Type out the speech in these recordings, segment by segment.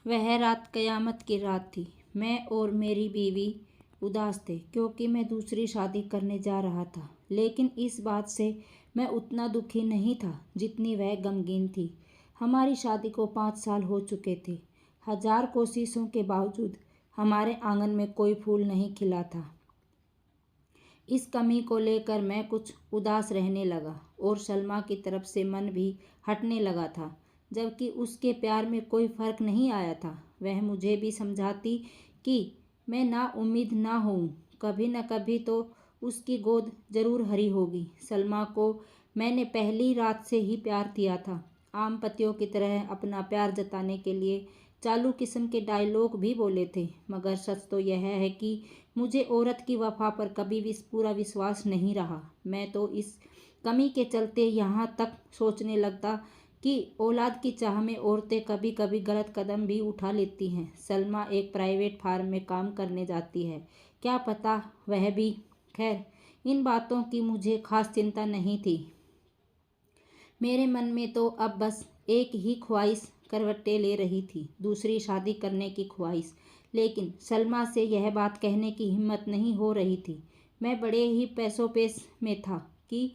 वह रात कयामत की रात थी। मैं और मेरी बीवी उदास थे क्योंकि मैं दूसरी शादी करने जा रहा था, लेकिन इस बात से मैं उतना दुखी नहीं था जितनी वह गमगीन थी। हमारी शादी को 5 साल हो चुके थे। 1000 कोशिशों के बावजूद हमारे आंगन में कोई फूल नहीं खिला था। इस कमी को लेकर मैं कुछ उदास रहने लगा और सलमा की तरफ से मन भी हटने लगा था, जबकि उसके प्यार में कोई फर्क नहीं आया था। वह मुझे भी समझाती कि मैं नाउम्मीद ना होऊं, कभी न कभी तो उसकी गोद जरूर हरी होगी। सलमा को मैंने पहली रात से ही प्यार किया था। आम पतियों की तरह अपना प्यार जताने के लिए चालू किस्म के डायलॉग भी बोले थे, मगर सच तो यह है कि मुझे औरत की वफा पर कभी भी पूरा विश्वास नहीं रहा। मैं तो इस कमी के चलते यहाँ तक सोचने लगता कि औलाद की चाह में औरतें कभी कभी गलत कदम भी उठा लेती हैं। सलमा एक प्राइवेट फार्म में काम करने जाती है, क्या पता वह भी। खैर, इन बातों की मुझे खास चिंता नहीं थी। मेरे मन में तो अब बस एक ही ख्वाहिश करवटें ले रही थी, दूसरी शादी करने की ख्वाहिश। लेकिन सलमा से यह बात कहने की हिम्मत नहीं हो रही थी। मैं बड़े ही पैसोपेश में था कि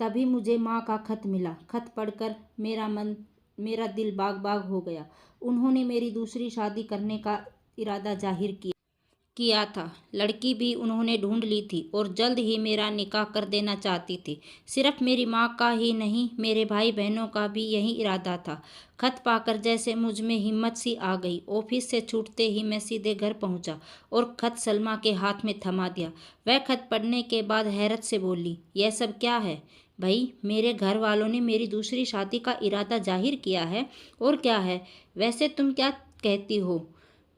तभी मुझे माँ का खत मिला। खत पढ़कर मेरा दिल बाग बाग हो गया। उन्होंने मेरी दूसरी शादी करने का इरादा जाहिर किया था। लड़की भी उन्होंने ढूंढ ली थी और जल्द ही मेरा निकाह कर देना चाहती थी। सिर्फ मेरी माँ का ही नहीं, मेरे भाई बहनों का भी यही इरादा था। खत पाकर जैसे मुझ में हिम्मत सी आ गई। ऑफिस से छूटते ही मैं सीधे घर पहुंचा और खत सलमा के हाथ में थमा दिया। वह खत पढ़ने के बाद हैरत से बोली, यह सब क्या है भाई? मेरे घर वालों ने मेरी दूसरी शादी का इरादा जाहिर किया है। और क्या है वैसे, तुम क्या कहती हो?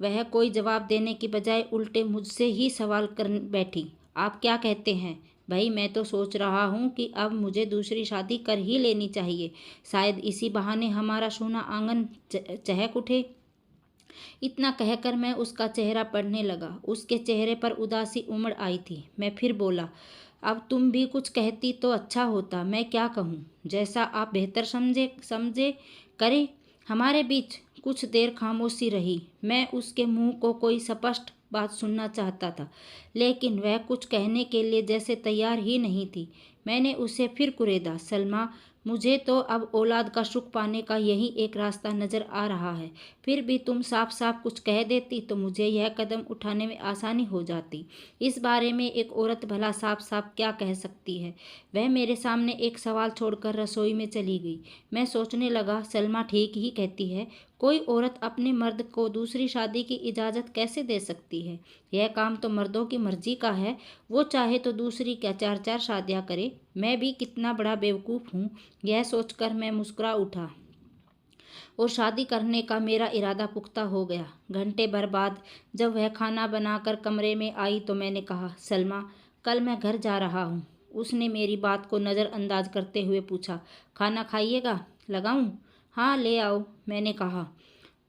वह कोई जवाब देने की बजाय उल्टे मुझसे ही सवाल कर बैठी, आप क्या कहते हैं भाई? मैं तो सोच रहा हूँ कि अब मुझे दूसरी शादी कर ही लेनी चाहिए। शायद इसी बहाने हमारा सोना आंगन चहक उठे। इतना कहकर मैं उसका चेहरा पढ़ने लगा। उसके चेहरे पर उदासी उमड़ आई थी। मैं फिर बोला, अब तुम भी कुछ कहती तो अच्छा होता। मैं क्या कहूँ? जैसा आप बेहतर समझे करें। हमारे बीच कुछ देर खामोशी रही। मैं उसके मुंह को कोई स्पष्ट बात सुनना चाहता था, लेकिन वह कुछ कहने के लिए जैसे तैयार ही नहीं थी। मैंने उसे फिर कुरेदा, सलमा, मुझे तो अब औलाद का सुख पाने का यही एक रास्ता नज़र आ रहा है। फिर भी तुम साफ साफ कुछ कह देती तो मुझे यह कदम उठाने में आसानी हो जाती। इस बारे में एक औरत भला साफ साफ क्या कह सकती है? वह मेरे सामने एक सवाल छोड़कर रसोई में चली गई। मैं सोचने लगा, सलमा ठीक ही कहती है। कोई औरत अपने मर्द को दूसरी शादी की इजाज़त कैसे दे सकती है? यह काम तो मर्दों की मर्जी का है। वो चाहे तो दूसरी क्या 4-4 शादियाँ करे। मैं भी कितना बड़ा बेवकूफ़ हूँ। यह सोचकर मैं मुस्कुरा उठा और शादी करने का मेरा इरादा पुख्ता हो गया। घंटे भर बाद जब वह खाना बनाकर कमरे में आई तो मैंने कहा, सलमा, कल मैं घर जा रहा हूँ। उसने मेरी बात को नज़रअंदाज करते हुए पूछा, खाना खाइएगा? लगाऊं? हाँ, ले आओ, मैंने कहा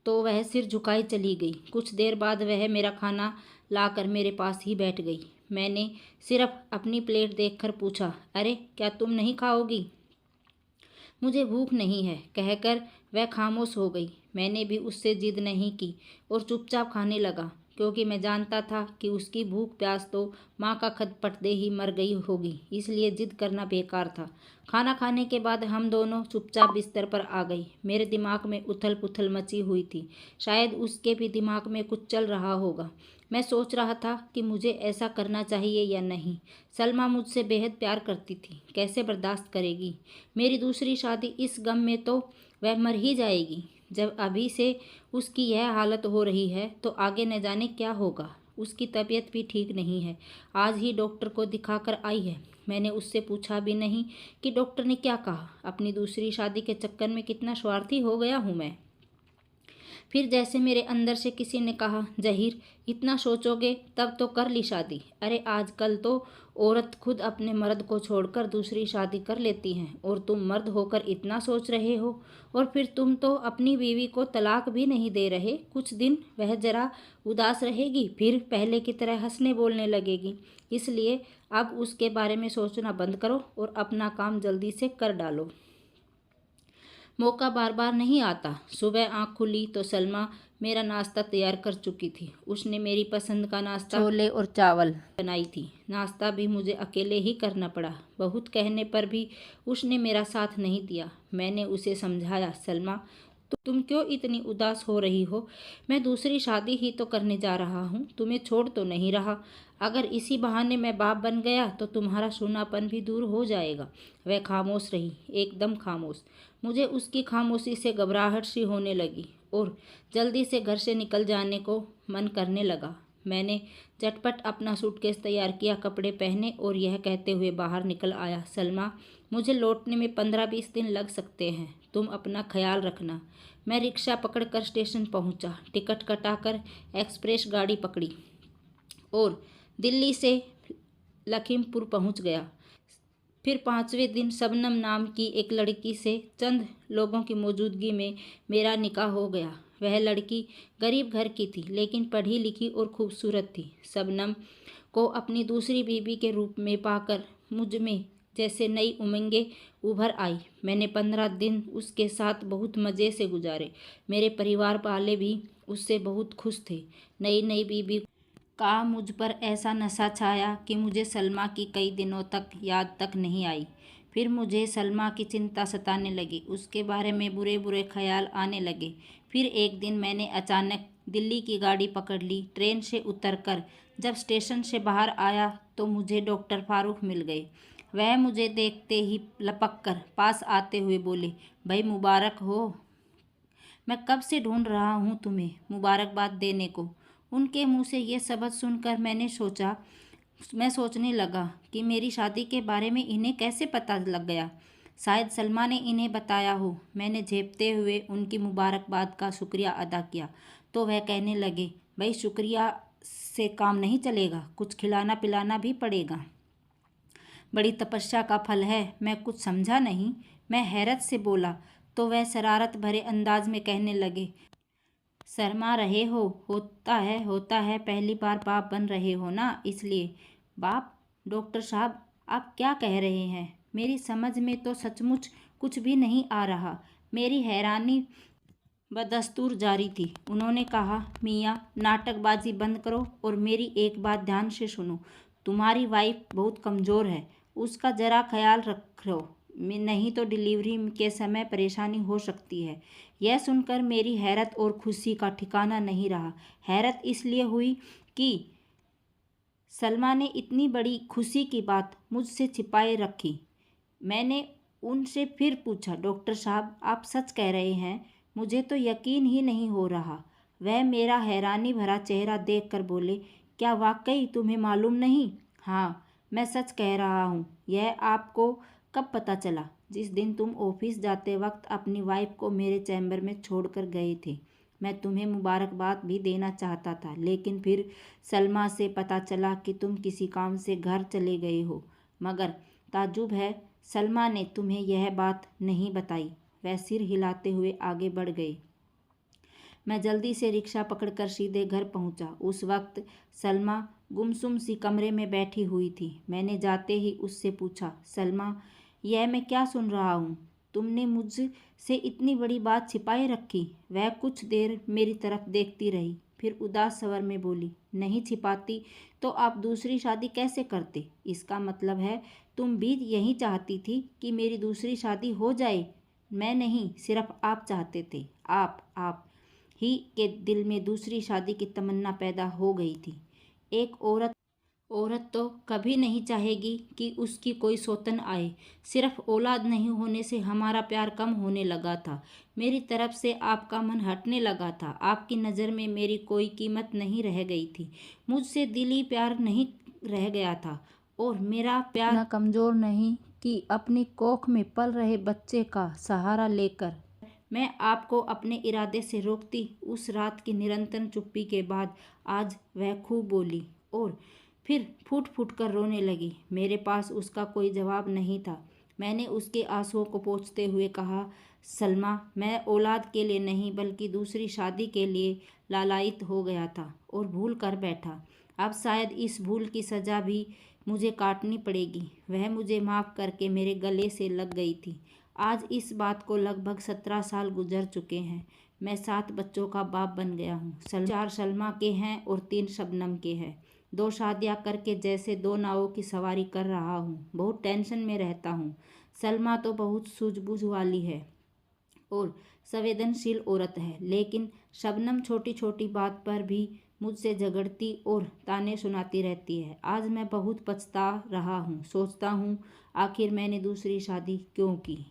तो वह सिर झुकाए चली गई। कुछ देर बाद वह मेरा खाना लाकर मेरे पास ही बैठ गई। मैंने सिर्फ अपनी प्लेट देखकर पूछा, अरे क्या तुम नहीं खाओगी? मुझे भूख नहीं है कहकर वह खामोश हो गई। मैंने भी उससे जिद नहीं की और चुपचाप खाने लगा, क्योंकि मैं जानता था कि उसकी भूख प्यास तो माँ का खत पढ़ते ही मर गई होगी, इसलिए जिद करना बेकार था। खाना खाने के बाद हम दोनों चुपचाप बिस्तर पर आ गई। मेरे दिमाग में उथल पुथल मची हुई थी। शायद उसके भी दिमाग में कुछ चल रहा होगा। मैं सोच रहा था कि मुझे ऐसा करना चाहिए या नहीं। सलमा मुझसे बेहद प्यार करती थी, कैसे बर्दाश्त करेगी मेरी दूसरी शादी? इस गम में तो वह मर ही जाएगी। जब अभी से उसकी यह हालत हो रही है तो आगे न जाने क्या होगा। उसकी तबीयत भी ठीक नहीं है। आज ही डॉक्टर को दिखाकर आई है। मैंने उससे पूछा भी नहीं कि डॉक्टर ने क्या कहा। अपनी दूसरी शादी के चक्कर में कितना स्वार्थी हो गया हूँ मैं। फिर जैसे मेरे अंदर से किसी ने कहा, जहीर, इतना सोचोगे तब तो कर ली शादी। अरे आजकल तो औरत खुद अपने मर्द को छोड़कर दूसरी शादी कर लेती हैं और तुम मर्द होकर इतना सोच रहे हो। और फिर तुम तो अपनी बीवी को तलाक भी नहीं दे रहे। कुछ दिन वह जरा उदास रहेगी, फिर पहले की तरह हंसने बोलने लगेगी। इसलिए अब उसके बारे में सोचना बंद करो और अपना काम जल्दी से कर डालो। मौका बार बार नहीं आता। सुबह आँख खुली तो सलमा मेरा नाश्ता तैयार कर चुकी थी। उसने मेरी पसंद का नाश्ता छोले और चावल बनाई थी। नाश्ता भी मुझे अकेले ही करना पड़ा। बहुत कहने पर भी उसने मेरा साथ नहीं दिया। मैंने उसे समझाया, सलमा तुम क्यों इतनी उदास हो रही हो? मैं दूसरी शादी ही तो करने जा रहा हूँ, तुम्हें छोड़ तो नहीं रहा। अगर इसी बहाने मैं बाप बन गया तो तुम्हारा सूनापन भी दूर हो जाएगा। वह खामोश रही, एकदम खामोश। मुझे उसकी खामोशी से घबराहट सी होने लगी और जल्दी से घर से निकल जाने को मन करने लगा। मैंने झटपट अपना सूटकेस तैयार किया, कपड़े पहने और यह कहते हुए बाहर निकल आया, सलमा मुझे लौटने में 15-20 दिन लग सकते हैं, तुम अपना ख्याल रखना। मैं रिक्शा पकड़कर स्टेशन पहुंचा, टिकट कटाकर एक्सप्रेस गाड़ी पकड़ी और दिल्ली से लखीमपुर पहुंच गया। फिर 5वें दिन शबनम नाम की एक लड़की से चंद लोगों की मौजूदगी में मेरा निकाह हो गया। वह लड़की गरीब घर की थी, लेकिन पढ़ी लिखी और खूबसूरत थी। शबनम को अपनी दूसरी बीवी के रूप में पाकर मुझ में जैसे नई उमंगें उभर आई। मैंने 15 दिन उसके साथ बहुत मज़े से गुजारे। मेरे परिवार वाले भी उससे बहुत खुश थे। नई नई बीवी का मुझ पर ऐसा नशा छाया कि मुझे सलमा की कई दिनों तक याद तक नहीं आई। फिर मुझे सलमा की चिंता सताने लगी, उसके बारे में बुरे बुरे ख्याल आने लगे। फिर एक दिन मैंने अचानक दिल्ली की गाड़ी पकड़ ली। ट्रेन से उतरकर जब स्टेशन से बाहर आया तो मुझे डॉक्टर फारूक मिल गए। वह मुझे देखते ही लपक कर पास आते हुए बोले, भाई मुबारक हो, मैं कब से ढूंढ रहा हूँ तुम्हें मुबारकबाद देने को। उनके मुंह से ये शब्द सुनकर मैं सोचने लगा कि मेरी शादी के बारे में इन्हें कैसे पता लग गया। शायद सलमा ने इन्हें बताया हो। मैंने झेपते हुए उनकी मुबारकबाद का शुक्रिया अदा किया तो वह कहने लगे, भाई शुक्रिया से काम नहीं चलेगा, कुछ खिलाना पिलाना भी पड़ेगा। बड़ी तपस्या का फल है। मैं कुछ समझा नहीं। मैं हैरत से बोला तो वह शरारत भरे अंदाज में कहने लगे, शर्मा रहे हो? होता है, पहली बार बाप बन रहे हो ना, इसलिए। बाप? डॉक्टर साहब आप क्या कह रहे हैं? मेरी समझ में तो सचमुच कुछ भी नहीं आ रहा। मेरी हैरानी बदस्तूर जारी थी। उन्होंने कहा, मियाँ नाटकबाजी बंद करो और मेरी एक बात ध्यान से सुनो। तुम्हारी वाइफ बहुत कमज़ोर है, उसका ज़रा ख्याल रखो, नहीं तो डिलीवरी के समय परेशानी हो सकती है। यह सुनकर मेरी हैरत और खुशी का ठिकाना नहीं रहा। हैरत इसलिए हुई कि सलमा ने इतनी बड़ी खुशी की बात मुझसे छिपाए रखी। मैंने उनसे फिर पूछा, डॉक्टर साहब आप सच कह रहे हैं? मुझे तो यकीन ही नहीं हो रहा। वह मेरा हैरानी भरा चेहरा देखकर बोले, क्या वाकई तुम्हें मालूम नहीं? हाँ, मैं सच कह रहा हूँ। यह आपको कब पता चला? जिस दिन तुम ऑफिस जाते वक्त अपनी वाइफ को मेरे चैम्बर में छोड़कर गए थे। मैं तुम्हें मुबारकबाद भी देना चाहता था, लेकिन फिर सलमा से पता चला कि तुम किसी काम से घर चले गए हो। मगर ताज्जुब है, सलमा ने तुम्हें यह बात नहीं बताई। वह सिर हिलाते हुए आगे बढ़ गए। मैं जल्दी से रिक्शा पकड़कर सीधे घर पहुंचा। उस वक्त सलमा गुमसुम सी कमरे में बैठी हुई थी। मैंने जाते ही उससे पूछा, सलमा यह मैं क्या सुन रहा हूँ? तुमने मुझसे इतनी बड़ी बात छिपाए रखी। वह कुछ देर मेरी तरफ देखती रही, फिर उदास स्वर में बोली, नहीं छिपाती तो आप दूसरी शादी कैसे करते? इसका मतलब है तुम भी यही चाहती थी कि मेरी दूसरी शादी हो जाए? मैं नहीं, सिर्फ आप चाहते थे। आप ही के दिल में दूसरी शादी की तमन्ना पैदा हो गई थी। एक औरत तो कभी नहीं चाहेगी कि उसकी कोई सौतन आए। सिर्फ औलाद नहीं होने से हमारा प्यार कम होने लगा था। मेरी तरफ से आपका मन हटने लगा था। आपकी नज़र में मेरी कोई कीमत नहीं रह गई थी। मुझसे दिली प्यार नहीं रह गया था और मेरा प्यार इतना कमज़ोर नहीं कि अपनी कोख में पल रहे बच्चे का सहारा लेकर मैं आपको अपने इरादे से रोकती। उस रात की निरंतर चुप्पी के बाद आज वह खूब बोली और फिर फूट फूट कर रोने लगी। मेरे पास उसका कोई जवाब नहीं था। मैंने उसके आंसुओं को पोंछते हुए कहा, सलमा मैं औलाद के लिए नहीं बल्कि दूसरी शादी के लिए लालायित हो गया था और भूल कर बैठा। अब शायद इस भूल की सज़ा भी मुझे काटनी पड़ेगी। वह मुझे माफ़ करके मेरे गले से लग गई थी। आज इस बात को लगभग 17 साल गुजर चुके हैं। मैं 7 बच्चों का बाप बन गया हूँ। 4 सलमा के हैं और 3 शबनम के हैं। 2 शादियाँ करके जैसे 2 नावों की सवारी कर रहा हूँ। बहुत टेंशन में रहता हूँ। सलमा तो बहुत सूझबूझ वाली है और संवेदनशील औरत है, लेकिन शबनम छोटी छोटी बात पर भी मुझसे झगड़ती और ताने सुनाती रहती है। आज मैं बहुत पछता रहा हूँ। सोचता हूँ आखिर मैंने दूसरी शादी क्यों की।